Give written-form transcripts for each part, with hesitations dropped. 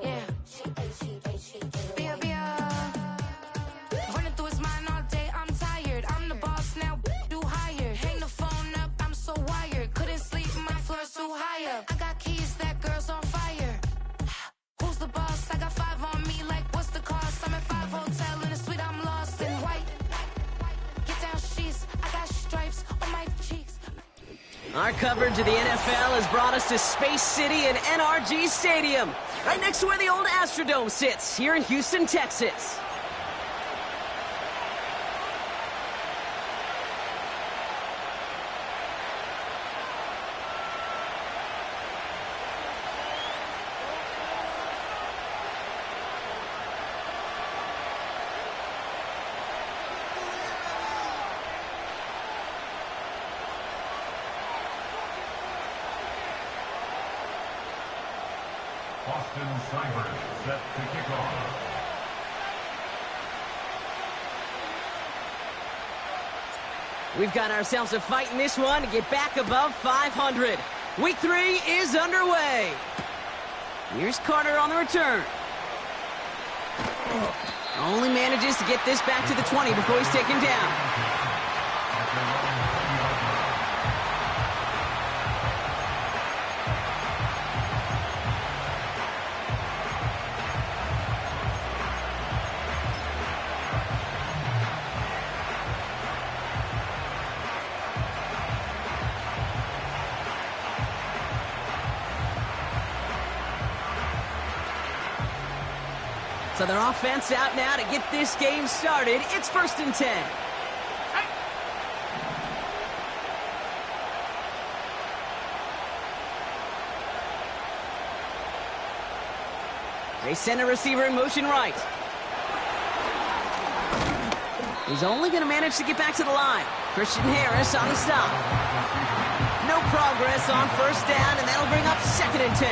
Yeah. Bia, Bia. Running through his mind all day, I'm tired. I'm the boss now, do higher. Hang the phone up, I'm so wired. Couldn't sleep, my floor's too high up. I got keys, that girl's on fire. Who's the boss? I got 5 on me, like what's the cost? I'm at 5 hotel in a suite, I'm lost in white. Get down sheets, I got stripes on my cheeks. Our coverage of the NFL has brought us to Space City and NRG Stadium, right next to where the old Astrodome sits, here in Houston, Texas. Boston Cybers set to kick off. We've got ourselves a fight in this one to get back above 500. Week 3 is underway. Here's Carter on the return. Only manages to get this back to the 20 before he's taken down. So their offense out now to get this game started. It's 1st and 10. They send a receiver in motion right. He's only going to manage to get back to the line. Christian Harris on the stop. No progress on 1st down, and that'll bring up 2nd and 10.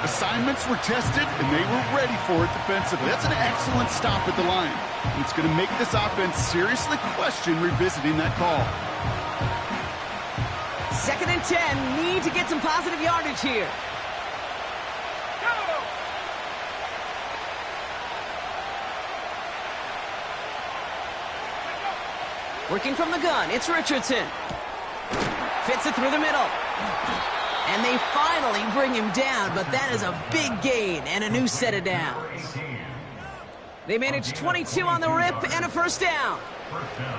Assignments were tested, and they were ready for it defensively. That's an excellent stop at the line. It's going to make this offense seriously question revisiting that call. 2nd and 10. Need to get some positive yardage here. Working from the gun, it's Richardson. Fits it through the middle. And they finally bring him down, but that is a big gain and a new set of downs. They managed 22 on the rip and a 1st down.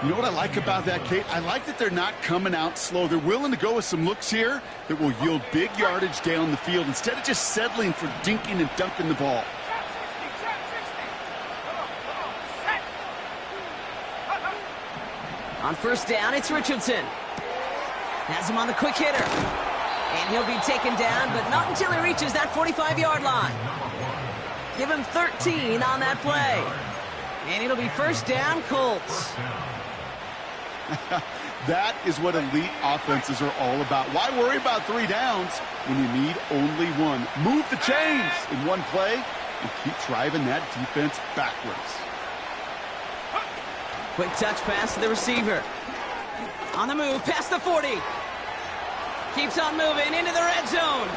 You know what I like about that, Kate? I like that they're not coming out slow. They're willing to go with some looks here that will yield big yardage down the field instead of just settling for dinking and dunking the ball. On 1st down, it's Richardson. Has him on the quick hitter. And he'll be taken down, but not until he reaches that 45-yard line. Give him 13 on that play. And it'll be 1st down, Colts. That is what elite offenses are all about. Why worry about 3 downs when you need only 1? Move the chains in one play and keep driving that defense backwards. Quick touch pass to the receiver. On the move, past the 40. Keeps on moving into the red zone.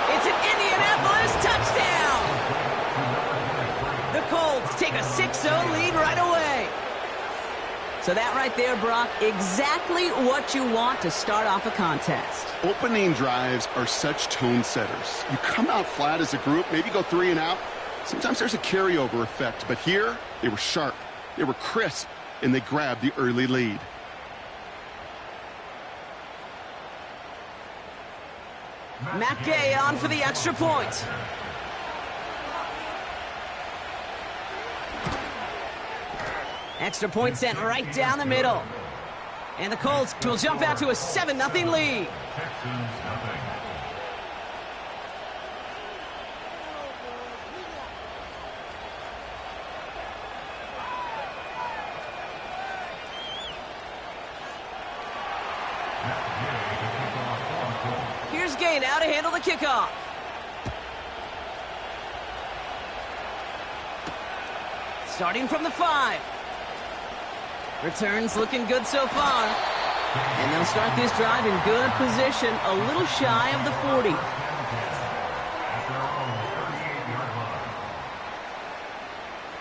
It's an Indianapolis touchdown. The Colts take a 6-0 lead right away. So that right there, Brock, exactly what you want to start off a contest. Opening drives are such tone setters. You come out flat as a group, maybe go 3 and out. Sometimes there's a carryover effect, but here they were sharp, they were crisp, and they grabbed the early lead. Matt Gay on for the extra point. Extra point sent right down the middle. And the Colts will jump out to a 7-0 lead. Here's Gay now to handle the kickoff. Starting from the 5. Returns looking good so far. And they'll start this drive in good position, a little shy of the 40.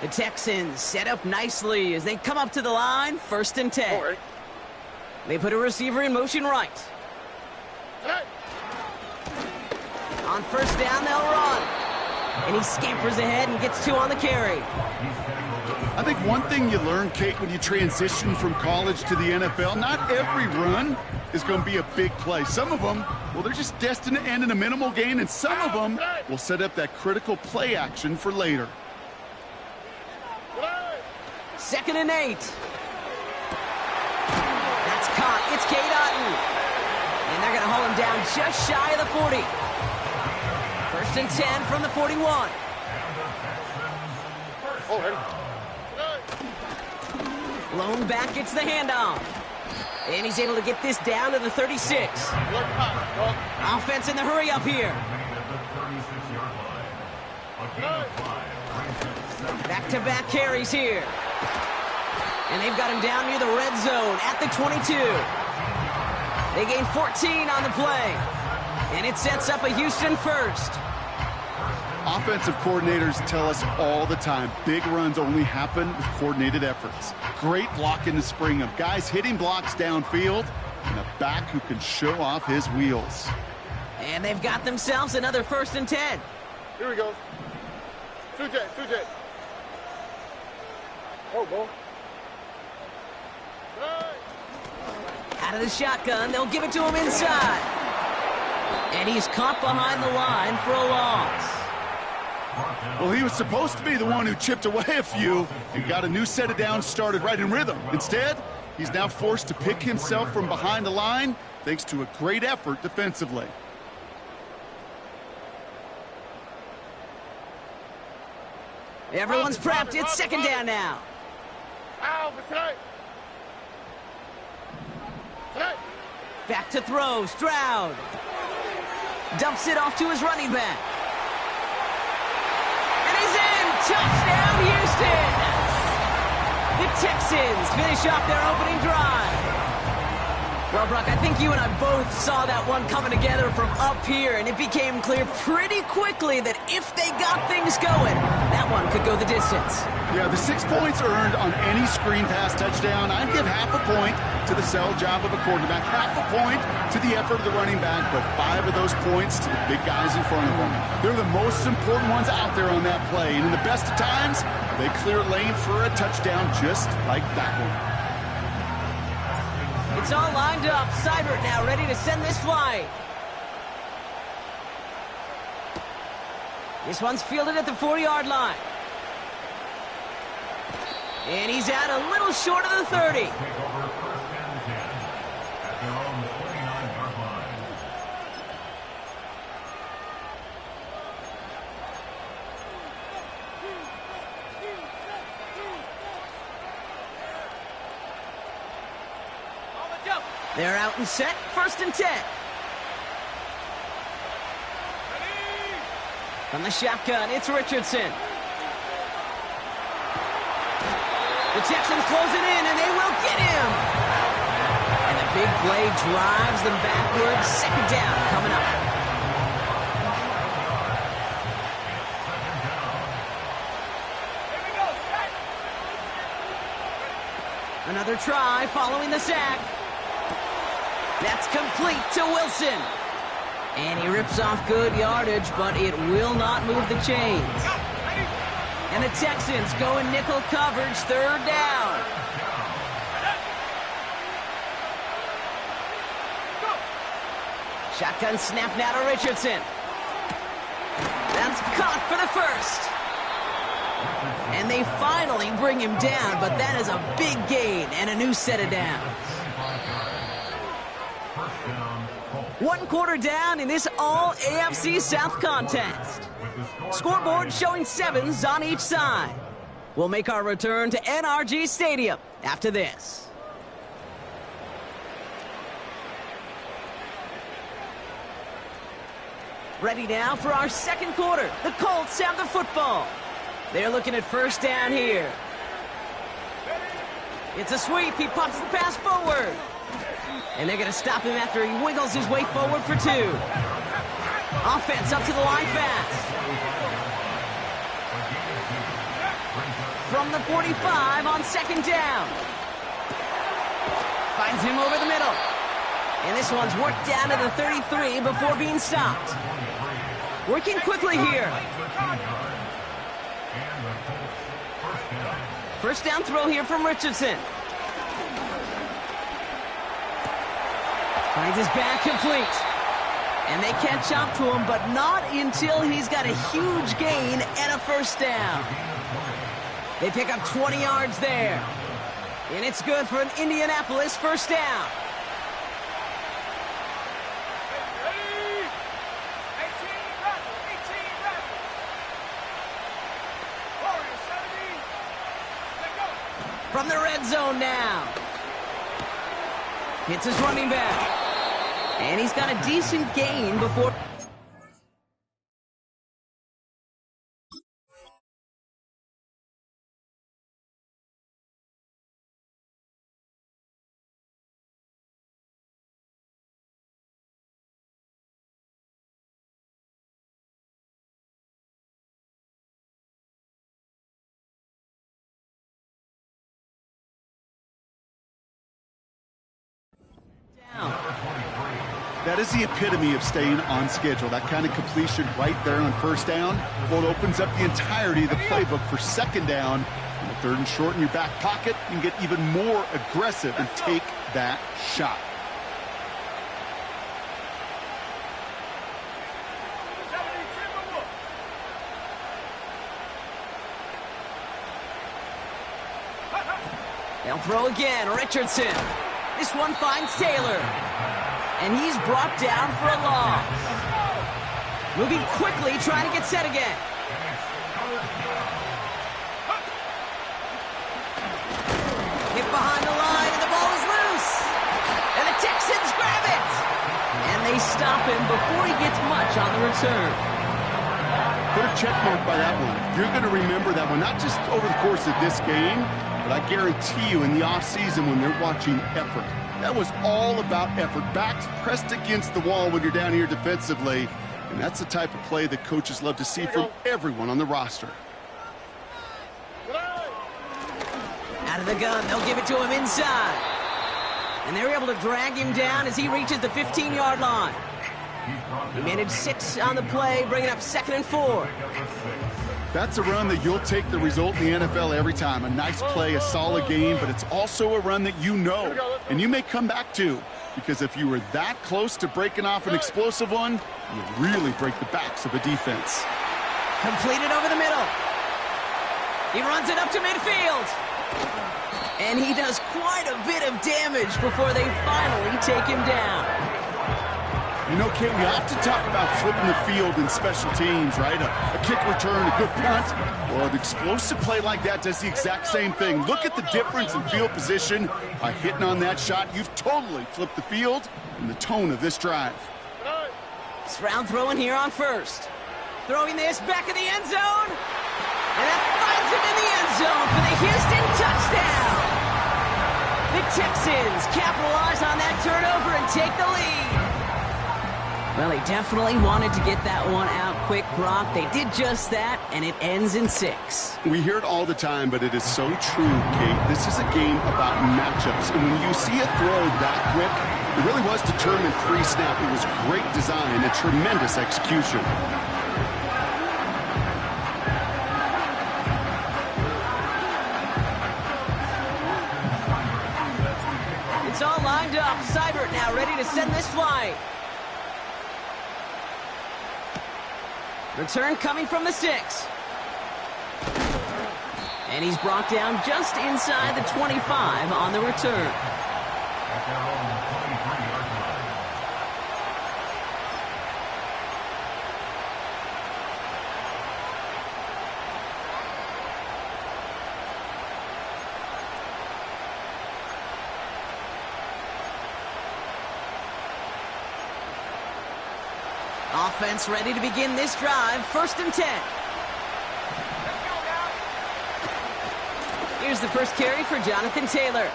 The Texans set up nicely as they come up to the line, 1st and 10. They put a receiver in motion right. On 1st down, they'll run. And he scampers ahead and gets 2 on the carry. I think one thing you learn, Kate, when you transition from college to the NFL, not every run is going to be a big play. Some of them, well, they're just destined to end in a minimal gain, and some of them will set up that critical play action for later. 2nd and 8. That's caught. It's Cade Otton. And they're going to hold him down just shy of the 40. 1st and 10 from the 41. Lone back gets the handoff. And he's able to get this down to the 36. Offense in the hurry up here. Back-to-back carries here. And they've got him down near the red zone at the 22. They gain 14 on the play. And it sets up a Houston 1st. Offensive coordinators tell us all the time, big runs only happen with coordinated efforts. Great blocking to spring them. Guys hitting blocks downfield, and a back who can show off his wheels. And they've got themselves another 1st and 10. Here we go. 2J. Oh, ball. Out of the shotgun, they'll give it to him inside. And he's caught behind the line for a loss. Well, he was supposed to be the one who chipped away a few and got a new set of downs started right in rhythm. Instead, he's now forced to pick himself from behind the line thanks to a great effort defensively. Everyone's prepped. It's 2nd down now. Back to throw. Stroud dumps it off to his running back. And he's in. Touchdown, Houston. The Texans finish off their opening drive. Well, Brock, I think you and I both saw that one coming together from up here, and it became clear pretty quickly that if they got things going, that one could go the distance. Yeah, the 6 points earned on any screen pass touchdown. I'd give half a point to the sell job of a quarterback, half a point to the effort of the running back, but 5 of those points to the big guys in front of them. They're the most important ones out there on that play, and in the best of times, they clear lane for a touchdown just like that one. It's all lined up. Seibert now ready to send this flight. This one's fielded at the 4-yard line. And he's out a little short of the 30. They're out and set, 1st and 10. From the shotgun, it's Richardson. The Texans close it in, and they will get him. And the big play drives them backwards. 2nd down coming up. Another try following the sack. That's complete to Wilson. And he rips off good yardage, but it will not move the chains. And the Texans go in nickel coverage, 3rd down. Shotgun snap now to Richardson. That's caught for the 1st. And they finally bring him down, but that is a big gain and a new set of downs. 1 quarter down in this all-AFC South contest. Scoreboard showing 7s on each side. We'll make our return to NRG Stadium after this. Ready now for our 2nd quarter. The Colts have the football. They're looking at 1st down here. It's a sweep. He pops the pass forward. And they're going to stop him after he wiggles his way forward for 2. Offense up to the line fast. From the 45 on 2nd down. Finds him over the middle. And this one's worked down to the 33 before being stopped. Working quickly here. First down throw here from Richardson. Finds his back complete. And they catch up to him, but not until he's got a huge gain and a first down. They pick up 20 yards there. And it's good for an Indianapolis first down. From the red zone now. Hits his running back. And he's got a decent gain before... That is the epitome of staying on schedule. That kind of completion right there on first down. Well, it opens up the entirety of the playbook for 2nd down. And with 3rd and short in your back pocket, you can get even more aggressive and take that shot. They'll throw again. Richardson. This one finds Taylor. And he's brought down for a loss. Moving quickly, trying to get set again. Hit behind the line, and the ball is loose. And the Texans grab it. And they stop him before he gets much on the return. Put a check mark by that one. You're going to remember that one, not just over the course of this game, but I guarantee you in the offseason when they're watching effort. That was all about effort. Backs pressed against the wall when you're down here defensively. And that's the type of play that coaches love to see from everyone on the roster. Out of the gun, they'll give it to him inside. And they're able to drag him down as he reaches the 15-yard line. He managed 6 on the play, bringing up 2nd and 4. That's a run that you'll take the result in the NFL every time. A nice play, a solid game, but it's also a run that you know and you may come back to. Because if you were that close to breaking off an explosive one, you really break the backs of a defense. Completed over the middle. He runs it up to midfield. And he does quite a bit of damage before they finally take him down. You know, Kate, we often talk about flipping the field in special teams, right? A kick return, a good punt. Well, an explosive play like that does the exact same thing. Look at the difference in field position. By hitting on that shot, you've totally flipped the field and the tone of this drive. It's round throwing here on first. Throwing this back in the end zone. And that finds him in the end zone for the Houston touchdown. The Texans capitalize on that turnover and take the lead. Well, they definitely wanted to get that one out quick, Brock. They did just that, and it ends in 6. We hear it all the time, but it is so true, Kate. This is a game about matchups, and when you see a throw that quick, it really was determined pre-snap. It was great design and tremendous execution. It's all lined up. Seibert now ready to send this flight. Return coming from the 6. And he's brought down just inside the 25 on the return. Offense ready to begin this drive. 1st and 10. Here's the first carry for Jonathan Taylor.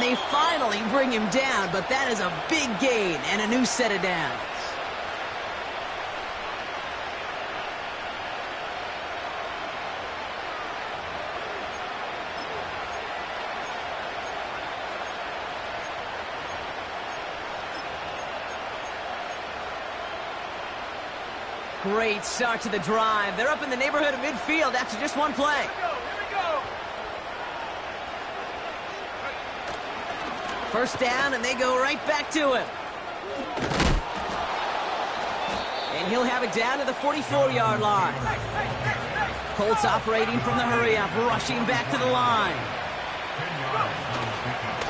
And they finally bring him down, but that is a big gain and a new set of downs. Great start to the drive. They're up in the neighborhood of midfield after just one play. First down, and they go right back to him. And he'll have it down to the 44-yard line. Colts operating from the hurry-up, rushing back to the line.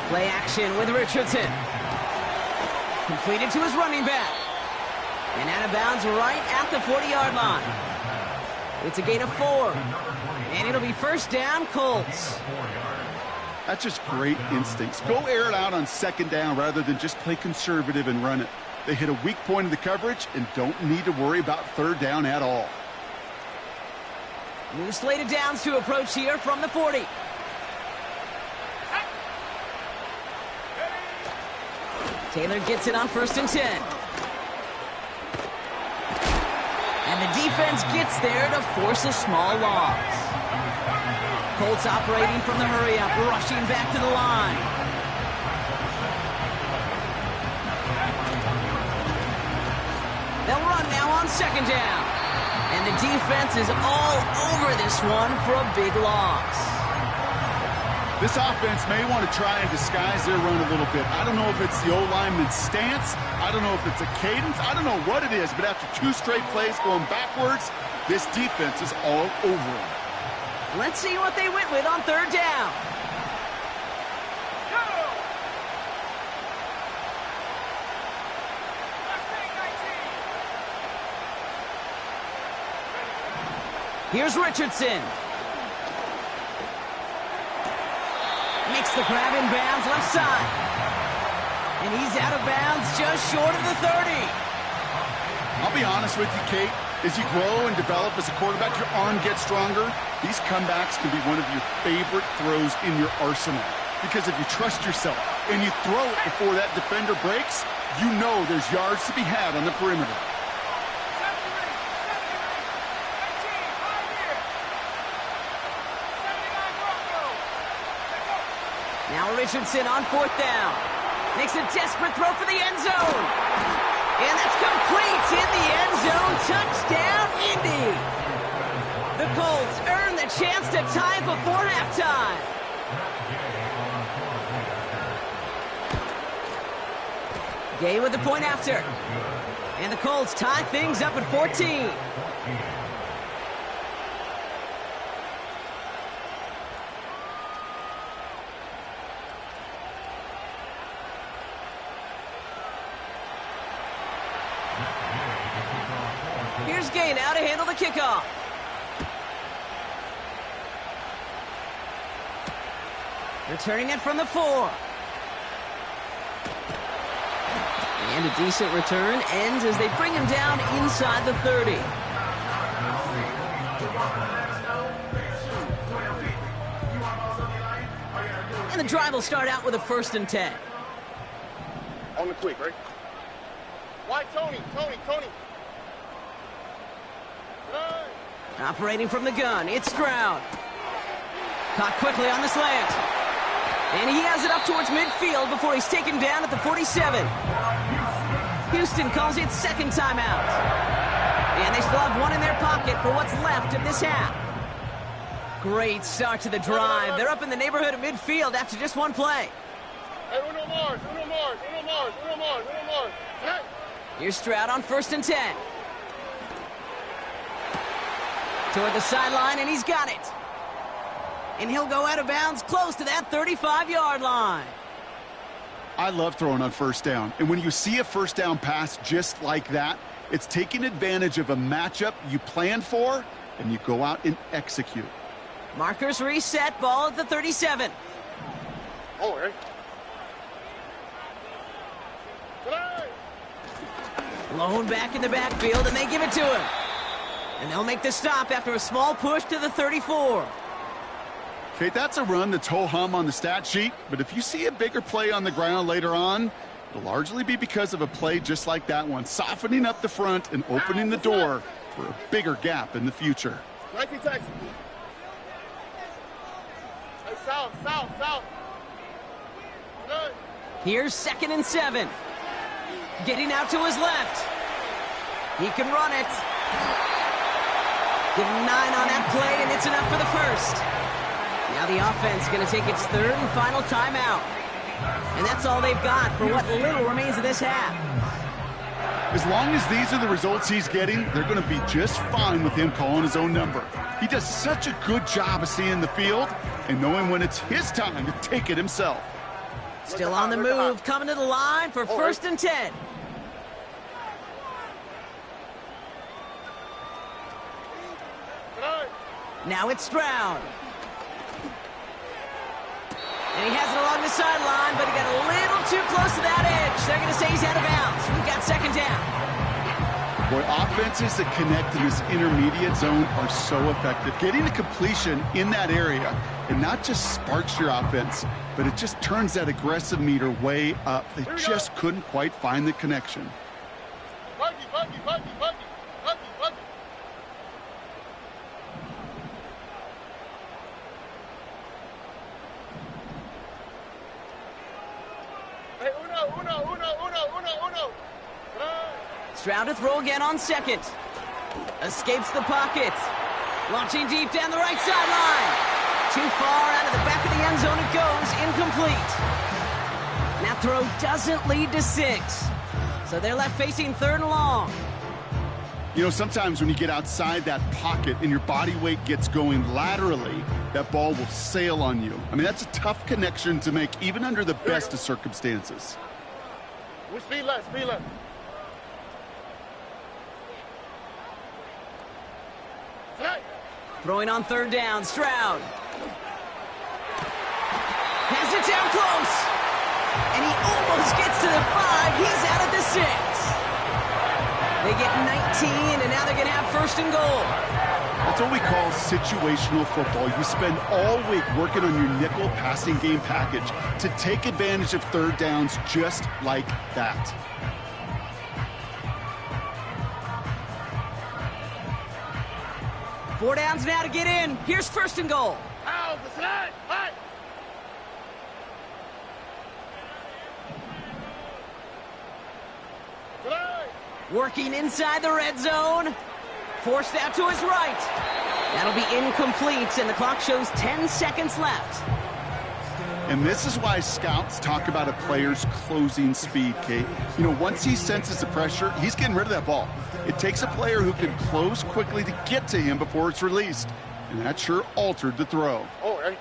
Play action with Richardson. Completed to his running back. And out of bounds right at the 40-yard line. It's a gain of 4. And it'll be first down, Colts. That's just great instincts. Go air it out on second down rather than just play conservative and run it. They hit a weak point in the coverage and don't need to worry about third down at all. New slate of downs to approach here from the 40. Taylor gets it on 1st and 10. And the defense gets there to force a small loss. Colts operating from the hurry-up, rushing back to the line. They'll run now on second down. And the defense is all over this one for a big loss. This offense may want to try and disguise their run a little bit. I don't know if it's the O-lineman's stance. I don't know if it's a cadence. I don't know what it is, but after 2 straight plays going backwards, this defense is all over them. Let's see what they went with on third down. Here's Richardson. Makes the grab in bounds left side. And he's out of bounds just short of the 30. I'll be honest with you, Kate. As you grow and develop as a quarterback, your arm gets stronger. These comebacks can be one of your favorite throws in your arsenal. Because if you trust yourself and you throw it before that defender breaks, you know there's yards to be had on the perimeter. Now Richardson on 4th down. Makes a desperate throw for the end zone. And that's complete in the end zone. Touchdown, Indy. The Colts earn the chance to tie before halftime. Gay with the point after. And the Colts tie things up at 14. Here's Gay now to handle the kickoff. Returning it from the 4. And a decent return ends as they bring him down inside the 30. And the drive will start out with a 1st and 10. On the quick, right? Why, Tony? Operating from the gun, it's Stroud. Caught quickly on the slant. And he has it up towards midfield before he's taken down at the 47. Houston calls it second timeout. And they still have one in their pocket for what's left of this half. Great start to the drive. They're up in the neighborhood of midfield after just one play. Hey, Uno Mars. Here's Stroud on 1st and 10. Toward the sideline, and he's got it. And he'll go out of bounds close to that 35-yard line. I love throwing on 1st down. And when you see a 1st down pass just like that, it's taking advantage of a matchup you planned for, and you go out and execute. Markers reset, ball at the 37. Oh, right. Lone back in the backfield, and they give it to him. And they'll make the stop after a small push to the 34. Okay, that's a run that's ho-hum on the stat sheet, but if you see a bigger play on the ground later on, it'll largely be because of a play just like that one, softening up the front and opening the door for a bigger gap in the future. 19 Texas. Hey, south. Good. Here's 2nd and 7. Getting out to his left. He can run it. Give him 9 on that play, and it's enough for the first. Now the offense going to take its 3rd and final timeout. And that's all they've got for what little remains of this half. As long as these are the results he's getting, they're going to be just fine with him calling his own number. He does such a good job of seeing the field and knowing when it's his time to take it himself. Still on the move, coming to the line for 1st and 10. Now it's Stroud. And he has it along the sideline, but he got a little too close to that edge. They're going to say he's out of bounds. We've got 2nd down. Boy, offenses that connect in this intermediate zone are so effective. Getting a completion in that area, it not just sparks your offense, but it just turns that aggressive meter way up. They just couldn't quite find the connection. Buggy. Hey, uno. Stroud to throw again on 2nd. Escapes the pocket. Launching deep down the right sideline. Too far out of the back of the end zone it goes. Incomplete. That throw doesn't lead to 6. So they're left facing 3rd and long. You know, sometimes when you get outside that pocket and your body weight gets going laterally, that ball will sail on you. I mean, that's a tough connection to make even under the best of circumstances. We speed left. Tonight. Throwing on 3rd down, Stroud. Has it down close. And he almost gets to the 5. He's out at the 6. They get 19, and now they're going to have 1st and goal. That's what we call situational football. You spend all week working on your nickel passing game package to take advantage of 3rd downs just like that. Four downs now to get in. Here's 1st and goal. Working inside the red zone. Forced out to his right. That'll be incomplete, and the clock shows 10 seconds left. And this is why scouts talk about a player's closing speed, Kate. You know, once he senses the pressure, he's getting rid of that ball. It takes a player who can close quickly to get to him before it's released. And that sure altered the throw. Oh, right.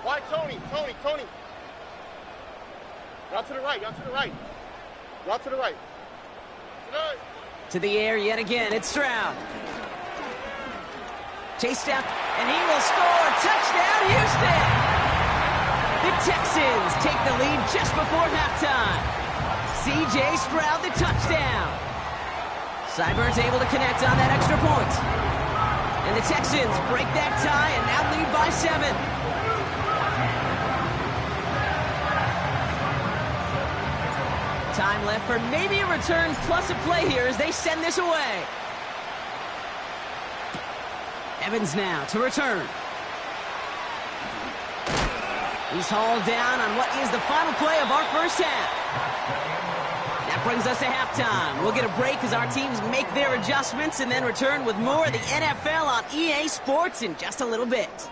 Why, Tony? Out to the right. To the air yet again, it's Stroud. Chased out, and he will score. Touchdown, Houston! The Texans take the lead just before halftime. C.J. Stroud, the touchdown. Sideburns able to connect on that extra point. And the Texans break that tie and now lead by 7. Time left for maybe a return plus a play here as they send this away. Evans now to return. He's hauled down on what is the final play of our first half. That brings us to halftime. We'll get a break as our teams make their adjustments and then return with more of the NFL on EA Sports in just a little bit.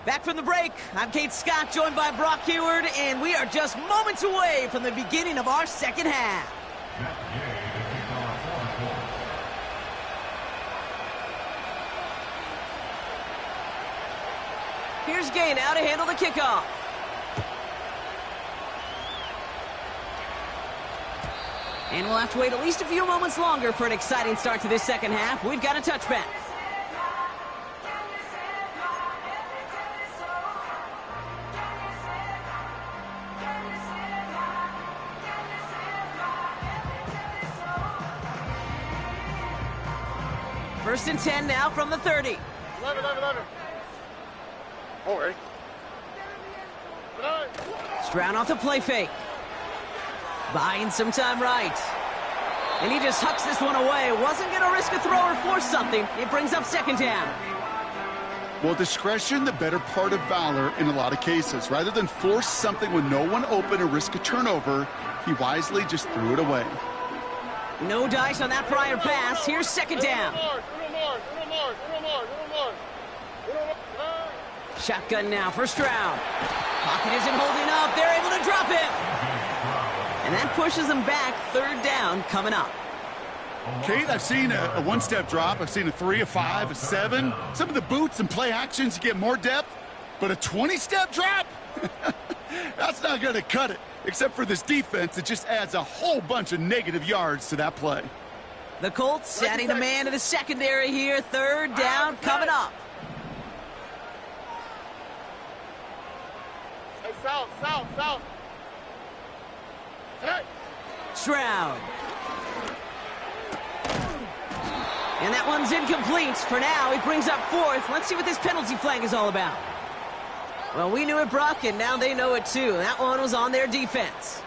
Back from the break, I'm Kate Scott, joined by Brock Heward, and we are just moments away from the beginning of our second half. Here's Gay now to handle the kickoff. And we'll have to wait at least a few moments longer for an exciting start to this second half. We've got a touchback. First and 10 now from the 30. 11. All right. Stroud off the play fake. Buying some time right. And he just hucks this one away. Wasn't going to risk a throw or force something. It brings up second down. Well, discretion, the better part of valor in a lot of cases. Rather than force something with no one open or risk a turnover, he wisely just threw it away. No dice on that prior pass. Here's second down. Shotgun now for Stroud. Pocket isn't holding up. They're able to drop him. And that pushes them back. Third down coming up. Kate, I've seen a one-step drop. I've seen a 3, a 5, a 7. Some of the boots and play actions, you get more depth. But a 20-step drop? That's not going to cut it. Except for this defense, it just adds a whole bunch of negative yards to that play. The Colts setting the man to the secondary here. Third down coming up. Hey, south. Hey. Stroud. And that one's incomplete. For now, it brings up fourth. Let's see what this penalty flag is all about. Well, we knew it, Brock, and now they know it too. That one was on their defense.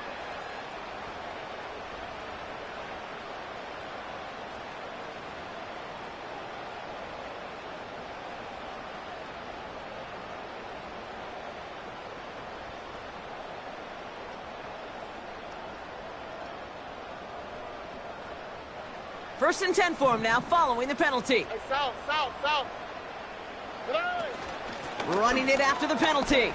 First and 10 for him now, following the penalty. Hey, south. Running it after the penalty.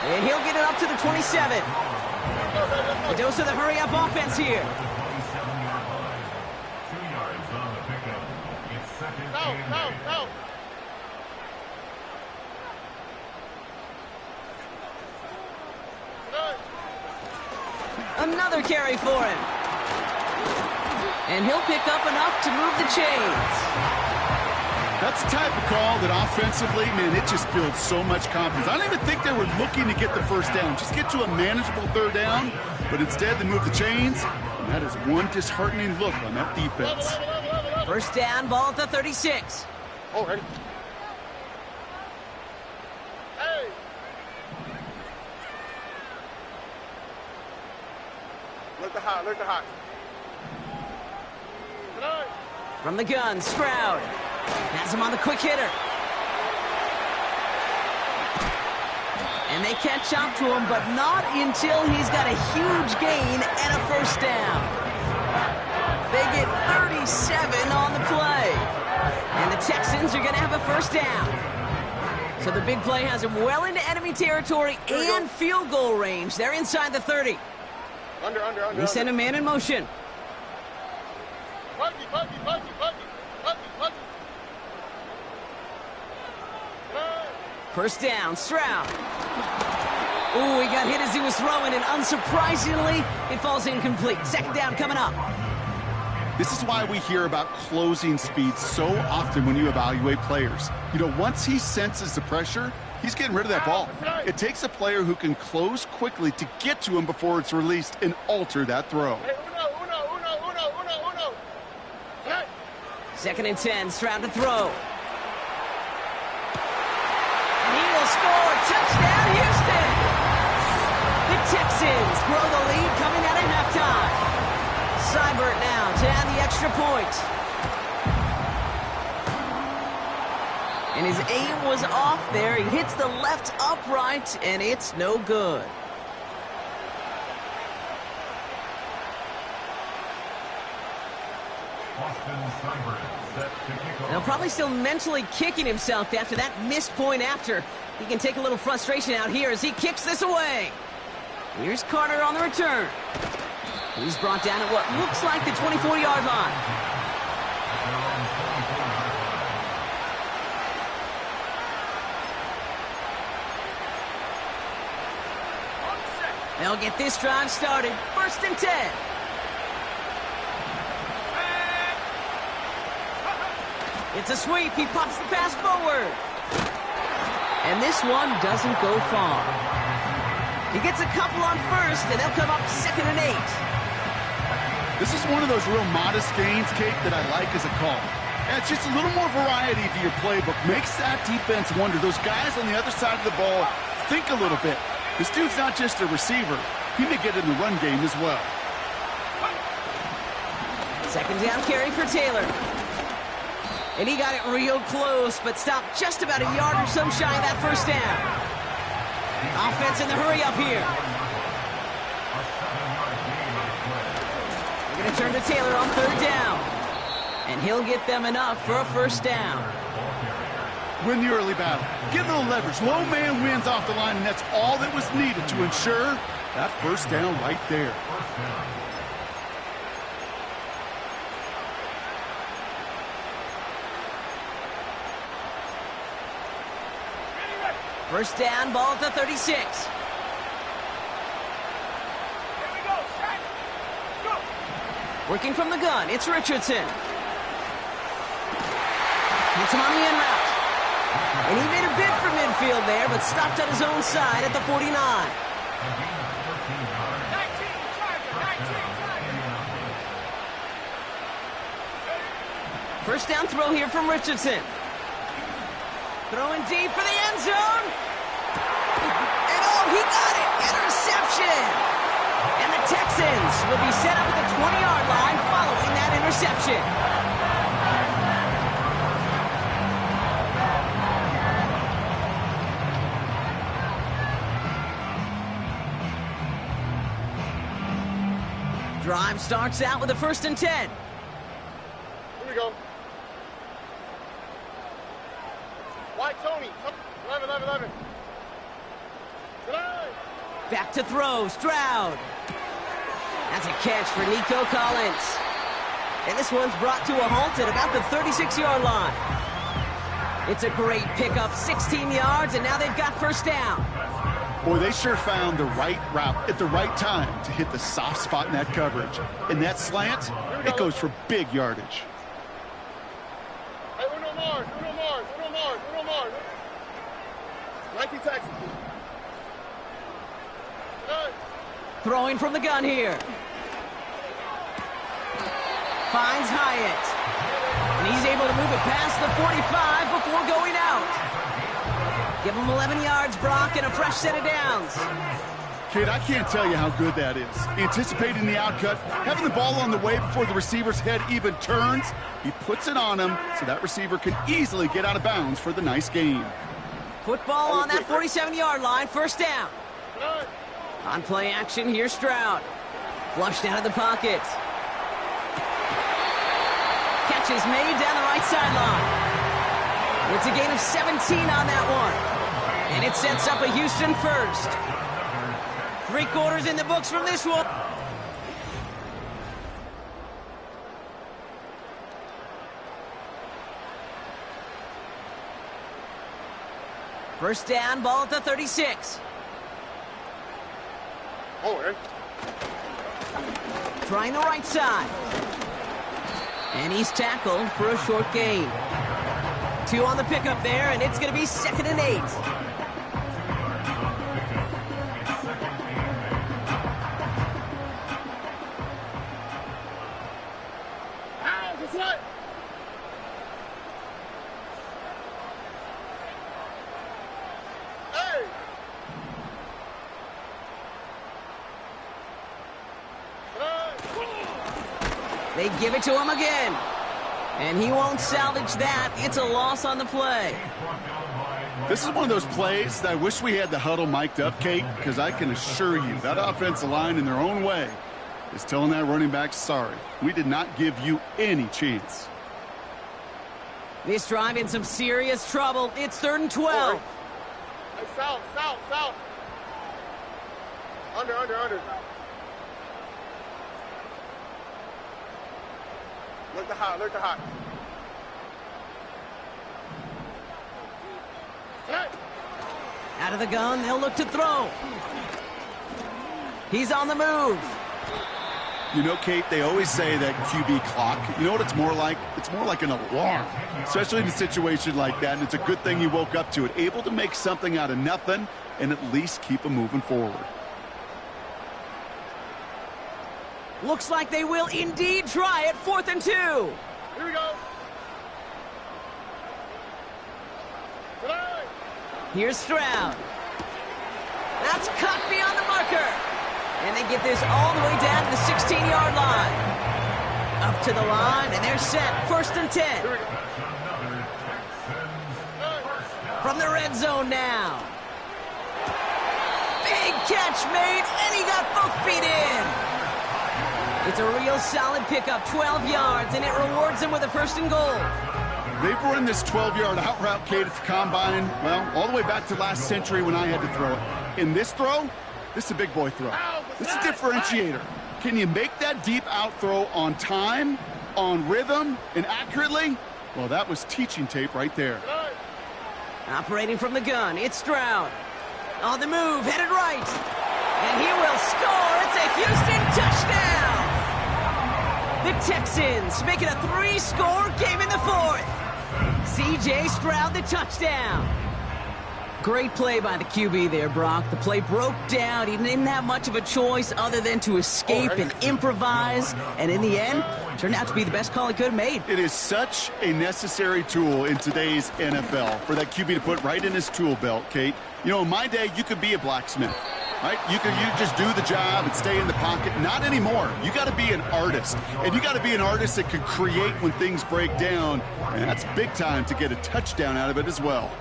And he'll get it up to the 27. A dose of the hurry-up offense here. 27-yard line. 2 yards on the pickup. It's second and 8. Another carry for him. And he'll pick up enough to move the chains. That's the type of call that offensively, man, it just builds so much confidence. I don't even think they were looking to get the first down. Just get to a manageable third down. But instead, they move the chains. And that is one disheartening look on that defense. First down, ball at the 36. All right. Hey. Look the hot. From the gun, Stroud. Has him on the quick hitter. And they catch up to him, but not until he's got a huge gain and a first down. They get 37 on the play. And the Texans are going to have a first down. So the big play has him well into enemy territory and field goal range. They're inside the 30. Under. They send a man in motion. Puggy. First down, Stroud. Ooh, he got hit as he was throwing, and unsurprisingly, it falls incomplete. Second down coming up. This is why we hear about closing speed so often when you evaluate players. You know, once he senses the pressure, he's getting rid of that ball. It takes a player who can close quickly to get to him before it's released and alter that throw. Hey, uno. Hey. Second and 10, Stroud to throw. And he will score. Touchdown, Houston! The Texans grow the lead coming out of halftime. Seibert now to add the extra point. And his aim was off there. He hits the left upright, and it's no good. Now probably still mentally kicking himself after that missed point after. He can take a little frustration out here as he kicks this away. Here's Carter on the return. He's brought down at what looks like the 24-yard line. They'll get this drive started. First and 10. It's a sweep. He pops the pass forward. And this one doesn't go far. He gets a couple on first, and they'll come up 2nd and 8. This is one of those real modest gains, Kate, that I like as a call. And it's just a little more variety to your playbook. Makes that defense wonder. Those guys on the other side of the ball think a little bit. This dude's not just a receiver. He may get in the run game as well. 2nd down carry for Taylor. And he got it real close, but stopped just about a yard or so shy of that 1st down. Offense in the hurry up here. They're going to turn to Taylor on 3rd down. And he'll get them enough for a 1st down. Win the early battle. Get a little leverage. Low man wins off the line, and that's all that was needed to ensure that 1st down right there. First down, ball at the 36. Here we go, set, go. Working from the gun, it's Richardson. Hits him on the in route. And he made a bid for midfield there, but stopped on his own side at the 49. 19, First down throw here from Richardson. Throwing deep for the end zone. And oh, he got it! Interception! And the Texans will be set up at the 20-yard line following that interception. Drive starts out with a 1st and 10. Here we go. Why, Tony? 11. Back to throw, Stroud. That's a catch for Nico Collins. And this one's brought to a halt at about the 36-yard line. It's a great pickup, 16 yards, and now they've got 1st down. Boy, they sure found the right route at the right time to hit the soft spot in that coverage. And that slant, it goes for big yardage. Hey, Uno Mars. 19 Texas. Throwing from the gun here. Finds Hyatt. And he's able to move it past the 45 before going out. Give him 11 yards, Brock, and a fresh set of downs. Kid, I can't tell you how good that is. Anticipating the outcut, having the ball on the way before the receiver's head even turns, he puts it on him so that receiver can easily get out of bounds for the nice gain. Football on that 47-yard line, 1st down. On play action, here's Stroud. Flushed out of the pocket. Catch is made down the right sideline. It's a gain of 17 on that one. And it sets up a Houston 1st. 3 quarters in the books from this one. First down, ball at the 36. Oh, eh? Trying the right side. And he's tackled for a short gain. 2 on the pickup there, and it's going to be 2nd and 8. They give it to him again. And he won't salvage that. It's a loss on the play. This is one of those plays that I wish we had the huddle mic'd up, Kate, because I can assure you that offensive line in their own way is telling that running back, sorry, we did not give you any chance. This drive in some serious trouble. It's 3rd and 12. Hey, south. Under. Look the hot. Hey. Out of the gun, they'll look to throw. He's on the move. You know, Kate, they always say that QB clock, you know what it's more like? It's more like an alarm, especially in a situation like that, and it's a good thing he woke up to it, able to make something out of nothing and at least keep him moving forward. Looks like they will indeed try it. 4th and 2. Here we go. Here's Stroud. That's cut beyond the marker. And they get this all the way down to the 16-yard line. Up to the line, and they're set. 1st and 10. From the red zone now. Big catch made, and he got both feet in. It's a real solid pickup, 12 yards, and it rewards him with a 1st and goal. They've run this 12-yard out route, Kate, at the combine, well, all the way back to last century when I had to throw it. In this throw, this is a big boy throw. This is a differentiator. Can you make that deep out throw on time, on rhythm, and accurately? Well, that was teaching tape right there. Operating from the gun, it's Stroud. On the move, headed right. And he will score. It's a Houston touchdown. The Texans make it a 3-score game in the 4th. C.J. Stroud, the touchdown. Great play by the QB there, Brock. The play broke down. He didn't have much of a choice other than to escape and improvise. And in the end, turned out to be the best call he could have made. It is such a necessary tool in today's NFL for that QB to put right in his tool belt, Kate. You know, in my day, you could be a blacksmith, right? You just do the job and stay in the pocket. Not anymore. You got to be an artist. And you got to be an artist that can create when things break down. And that's big time to get a touchdown out of it as well.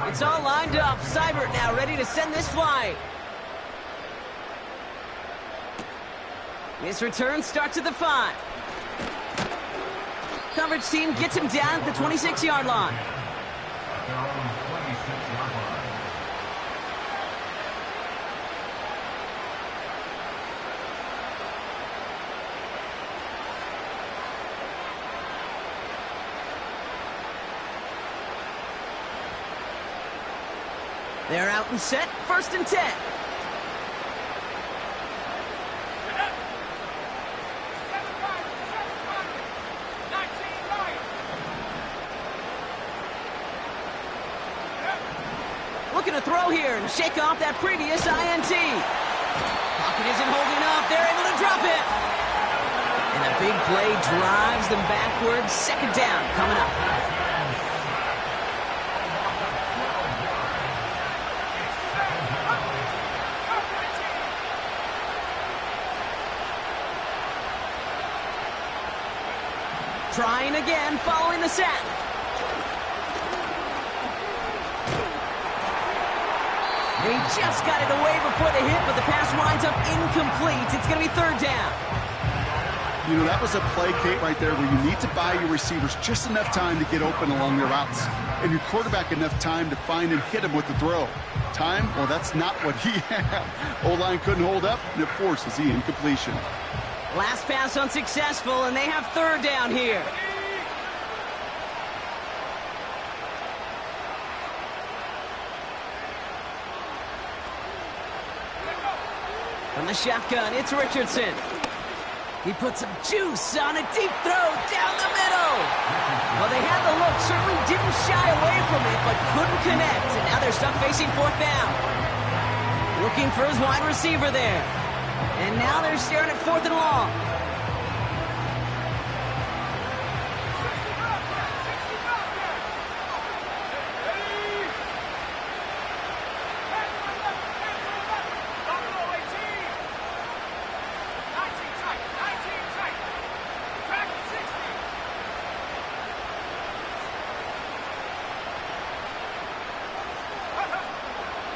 It's all lined up. Seibert now ready to send this flight. His return starts at the 5. Coverage team gets him down at the 26-yard line. Their own 26-yard line. They're out and set. 1st and 10. Looking to throw here and shake off that previous INT. Pocket isn't holding up. They're able to drop it. And a big play drives them backwards. 2nd down coming up. Trying again, following the sack. And he just got it away before the hit, but the pass winds up incomplete. It's going to be 3rd down. You know, that was a play, Kate, right there where you need to buy your receivers just enough time to get open along their routes. And your quarterback enough time to find and hit him with the throw. Time? Well, that's not what he had. O-line couldn't hold up, and it forces the incompletion. Last pass unsuccessful, and they have 3rd down here. From the shotgun, it's Richardson. He puts some juice on a deep throw down the middle. Well, they had the look, certainly didn't shy away from it, but couldn't connect. And now they're stuck facing 4th down. Looking for his wide receiver there. And now they're staring at 4th and long.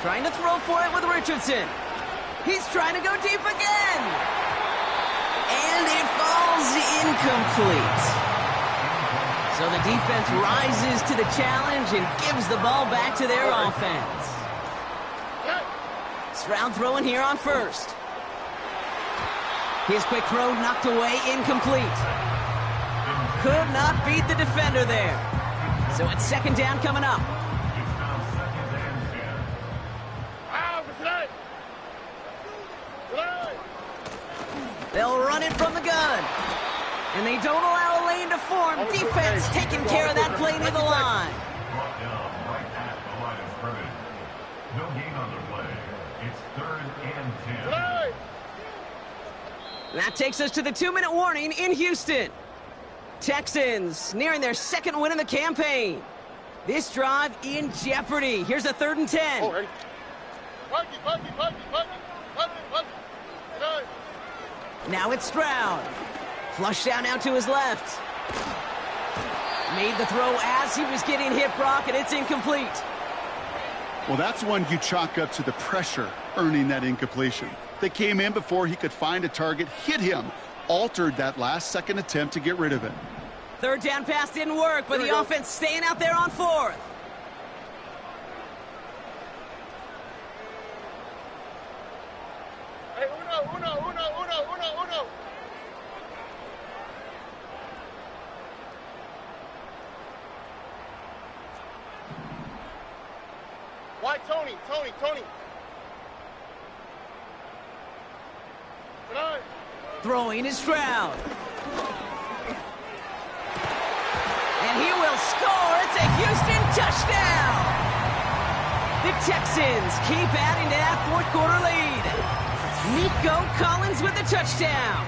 Trying to throw for it with Richardson. He's trying to go deep again. And it falls incomplete. So the defense rises to the challenge and gives the ball back to their offense. Stroud throwing here on 1st. His quick throw knocked away, incomplete. Could not beat the defender there. So it's 2nd down coming up. They'll run it from the gun. And they don't allow a lane to form. Defense taking care of that play near the line. Brought down right at the line of scrimmage. No gain on the play. It's 3rd and 10. That takes us to the 2-minute warning in Houston. Texans nearing their 2nd win of the campaign. This drive in jeopardy. Here's a 3rd and 10. Oh, ready? Buggy. Now it's Stroud. Flush down now to his left. Made the throw as he was getting hit, Brock, and it's incomplete. Well, that's one you chalk up to the pressure earning that incompletion. They came in before he could find a target, hit him, altered that last-second attempt to get rid of it. 3rd down pass didn't work, but the offense staying out there on 4th. Hey, uno. Why, Tony? Tonight. Throwing is Stroud. And he will score. It's a Houston touchdown. The Texans keep adding to that 4th quarter lead. Nico Collins with the touchdown.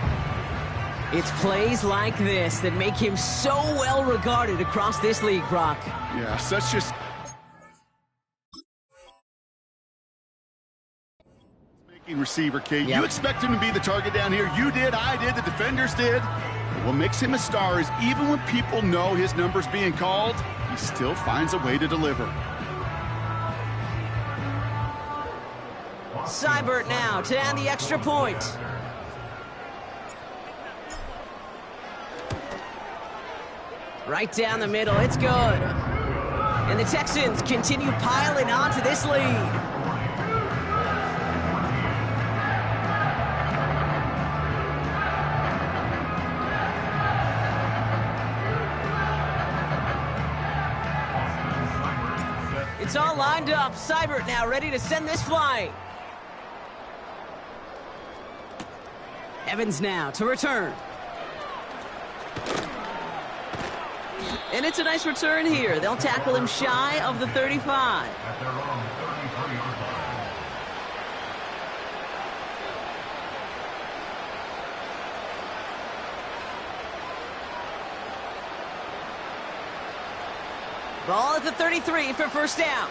It's plays like this that make him so well regarded across this league, Brock. Yeah, such just... receiver, Kate. Yep. You expect him to be the target down here. You did, I did, the defenders did. What makes him a star is even when people know his number's being called, he still finds a way to deliver. Seibert now to add the extra point. Right down the middle, it's good. And the Texans continue piling on to this lead. It's all lined up. Seibert now ready to send this flying. Evans now to return. And it's a nice return here. They'll tackle him shy of the 35. At their own 33-yard line. Ball at the 33 for 1st down.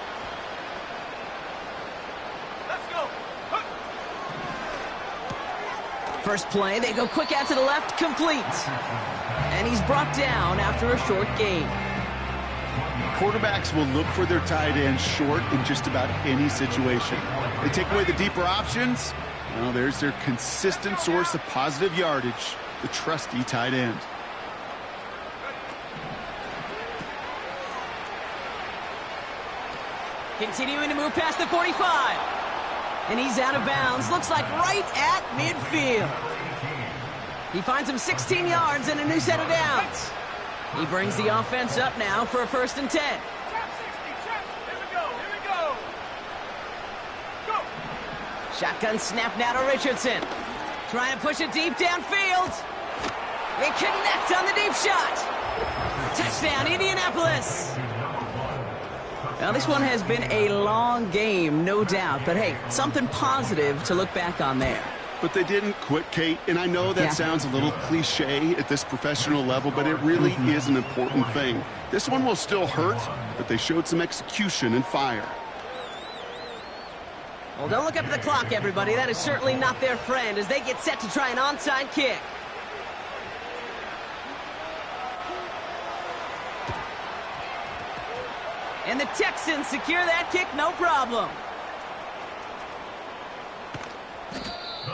Let's go. First play, they go quick out to the left, complete. And he's brought down after a short gain. Quarterbacks will look for their tight end short in just about any situation. They take away the deeper options. Well, there's their consistent source of positive yardage, the trusty tight end. Continuing to move past the 45. And he's out of bounds. Looks like right at midfield. He finds him 16 yards and a new set of downs. He brings the offense up now for a 1st and 10. Here we go. Go. Shotgun snap now to Richardson. Trying to push it deep downfield. They connect on the deep shot. Touchdown, Indianapolis. Now, this one has been a long game, no doubt. But, hey, something positive to look back on there. But they didn't quit, Kate, and I know that sounds a little cliche at this professional level, but it really is an important thing. This one will still hurt, but they showed some execution and fire. Well, don't look up at the clock, everybody. That is certainly not their friend as they get set to try an onside kick. And the Texans secure that kick, no problem.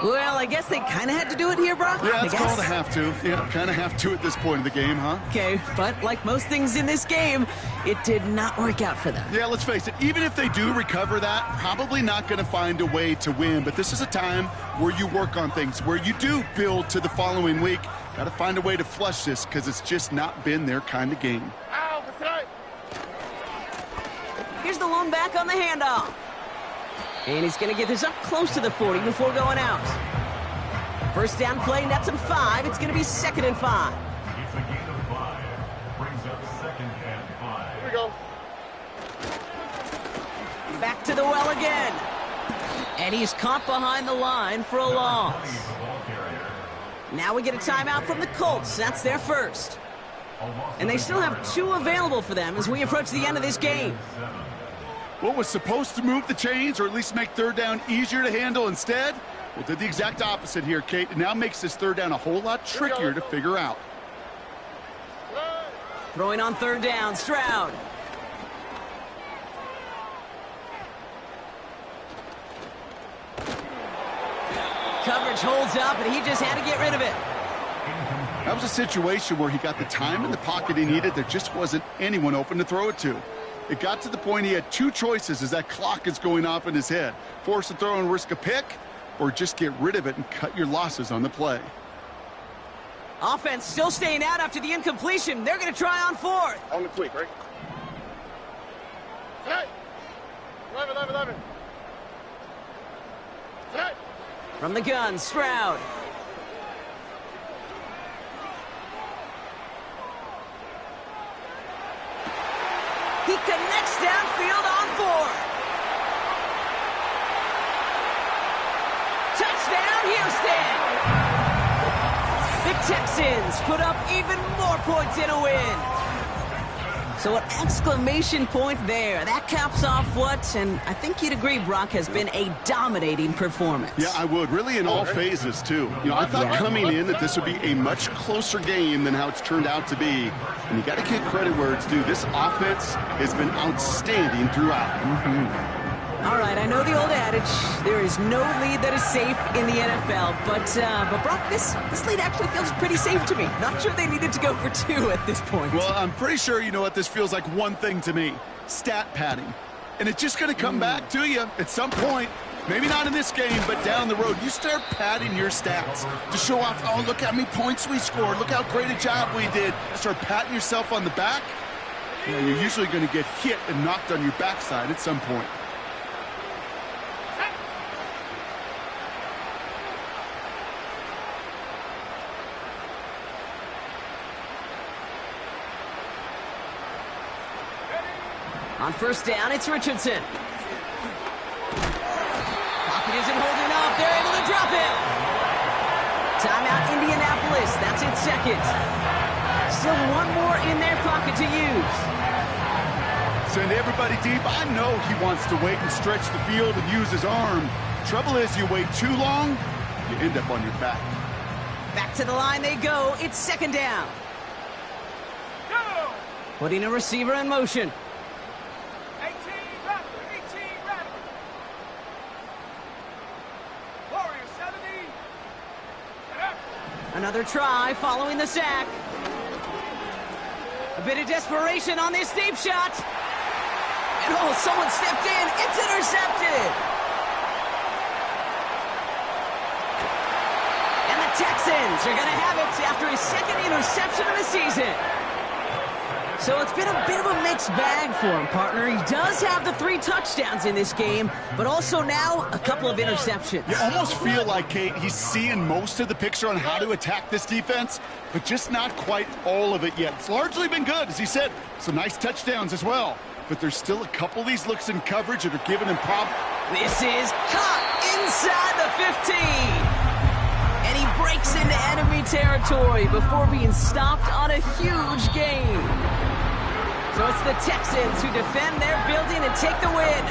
Well, I guess they kind of had to do it here, Brock. Yeah, it's I guess. called a have to. Yeah, kind of have to at this point in the game, huh? Okay, but like most things in this game, it did not work out for them. Yeah, let's face it, even if they do recover that, probably not going to find a way to win. But this is a time where you work on things, where you do build to the following week. Got to find a way to flush this because it's just not been their kind of game. Ow, tonight. Here's the lone back on the handoff. And he's going to get this up close to the 40 before going out. First down play nets him 5. It's going to be 2nd and 5. It's a gain of 5. Brings up 2nd and 5. Here we go. Back to the well again. And he's caught behind the line for a loss. Now we get a timeout from the Colts. That's their first. And they still have 2 available for them as we approach the end of this game. What was supposed to move the chains or at least make third down easier to handle instead? Well, did the exact opposite here, Kate. It now makes this third down a whole lot trickier to figure out. Throwing on third down, Stroud. Coverage holds up, and he just had to get rid of it. That was a situation where he got the time in the pocket he needed. There just wasn't anyone open to throw it to. It got to the point he had 2 choices as that clock is going off in his head. Force to throw and risk a pick, or just get rid of it and cut your losses on the play. Offense still staying out after the incompletion. They're going to try on 4th. On the quick, right? Tonight. 11. Tonight. From the gun, Stroud. He connects downfield on 4th. Touchdown, Houston! The Texans put up even more points in a win. So an exclamation point there. That caps off what, and I think you'd agree, Brock, has been a dominating performance. Yeah, I would. Really in all phases, too. You know, I thought coming in that this would be a much closer game than how it's turned out to be. And you got to give credit where it's due. This offense has been outstanding throughout. All right, I know the old adage, there is no lead that is safe in the NFL, but Brock, this lead actually feels pretty safe to me. Not sure they needed to go for 2 at this point. Well, I'm pretty sure you know what this feels like one thing to me. Stat padding. And it's just going to come back to you at some point. Maybe not in this game, but down the road. You start padding your stats to show off, oh, look how many points we scored. Look how great a job we did. Start patting yourself on the back. You know, you're usually going to get hit and knocked on your backside at some point. On first down, it's Richardson. Pocket isn't holding up. They're able to drop it. Timeout, Indianapolis. That's its 2nd. Still 1 more in their pocket to use. Send everybody deep. I know he wants to wait and stretch the field and use his arm. Trouble is, you wait too long, you end up on your back. Back to the line they go. It's 2nd down. Putting a receiver in motion. Another try following the sack. A bit of desperation on this deep shot. And oh, someone stepped in. It's intercepted. And the Texans are going to have it after his 2nd interception of the season. So it's been a bit of a mixed bag for him, partner. He does have the 3 touchdowns in this game, but also now a couple of interceptions. You almost feel like, Kate, he's seeing most of the picture on how to attack this defense, but just not quite all of it yet. It's largely been good, as he said. Some nice touchdowns as well. But there's still a couple of these looks in coverage that are giving him problems. This is caught inside the 15. And he breaks into enemy territory before being stopped on a huge gain. So it's the Texans who defend their building and take the win.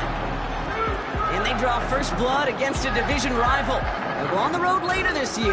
And they draw first blood against a division rival. And we're on the road later this year.